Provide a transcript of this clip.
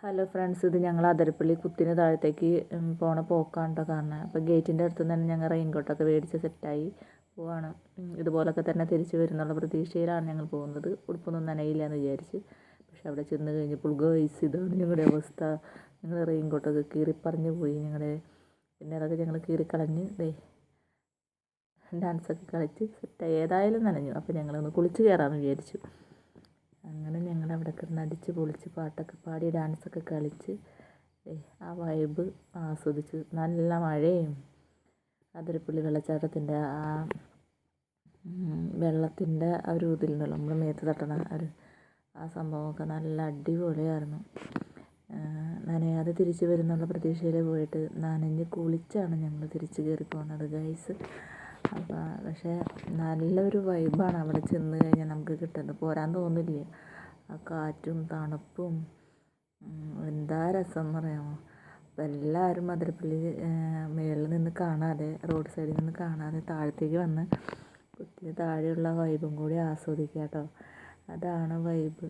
Hello friends, ഇത് ഞങ്ങൾ അതിരപ്പള്ളി കുത്തിന് താഴത്തേക്ക് പോണ പോക്കാണ് കേട്ടോ കാണുന്നത്. അപ്പോൾ ഗേറ്റിൻ്റെ അടുത്ത് നിന്ന് തന്നെ ഞങ്ങൾ റെയിൻകോട്ടൊക്കെ മേടിച്ച് സെറ്റായി പോവാണ്. ഇതുപോലൊക്കെ തന്നെ തിരിച്ച് വരുന്നുള്ള പ്രതീക്ഷയിലാണ് ഞങ്ങൾ പോകുന്നത്. ഉടുപ്പൊന്നും നനയില്ല എന്ന് വിചാരിച്ച്. പക്ഷെ അവിടെ ചെന്ന് കഴിഞ്ഞപ്പോൾ ഗൈസ്, ഇതാണ് ഞങ്ങളുടെ അവസ്ഥ. ഞങ്ങൾ റെയിൻകോട്ടൊക്കെ കീറിപ്പറിഞ്ഞ് പോയി ഞങ്ങളുടെ. പിന്നെ അതൊക്കെ ഞങ്ങൾ കീറിക്കളഞ്ഞ് ഡാൻസൊക്കെ കളിച്ച് സെറ്റായി. ഏതായാലും നനഞ്ഞു. അപ്പോൾ ഞങ്ങളൊന്ന് കുളിച്ച് കയറാമെന്ന് വിചാരിച്ചു. അങ്ങനെ ഞങ്ങൾ അവിടെ കിടന്ന് അടിച്ച് പൊളിച്ച് പാട്ടൊക്കെ പാടി ഡാൻസൊക്കെ കളിച്ച് ആ വൈബ് ആസ്വദിച്ച്. നല്ല മഴയും അതിരപ്പള്ളി വെള്ളച്ചാട്ടത്തിൻ്റെ ആ വെള്ളത്തിൻ്റെ ആ ഒരു ഇതിൽ നിന്നുള്ള നമ്മൾ മേത്ത് തട്ടണ ആ സംഭവമൊക്കെ നല്ല അടിപൊളിയായിരുന്നു. നനയാതെ തിരിച്ച് വരുന്നുള്ള പ്രതീക്ഷയിൽ പോയിട്ട് നനഞ്ഞ് കുളിച്ചാണ് ഞങ്ങൾ തിരിച്ച് കയറി പോകുന്നത് ഗൈസ്. പക്ഷേ നല്ലൊരു വൈബാണ് അവിടെ ചെന്ന് കഴിഞ്ഞാൽ നമുക്ക് കിട്ടുന്നത്. പോരാൻ തോന്നില്ല. ആ കാറ്റും തണുപ്പും എന്താ രസം എന്ന് പറയാമോ. അപ്പോൾ എല്ലാവരും അതിരപ്പള്ളി മേളിൽ നിന്ന് കാണാതെ, റോഡ് സൈഡിൽ നിന്ന് കാണാതെ താഴത്തേക്ക് വന്ന് കുത്തിന് താഴെയുള്ള വൈബും കൂടി ആസ്വദിക്കുക കേട്ടോ. അതാണ് വൈബ്.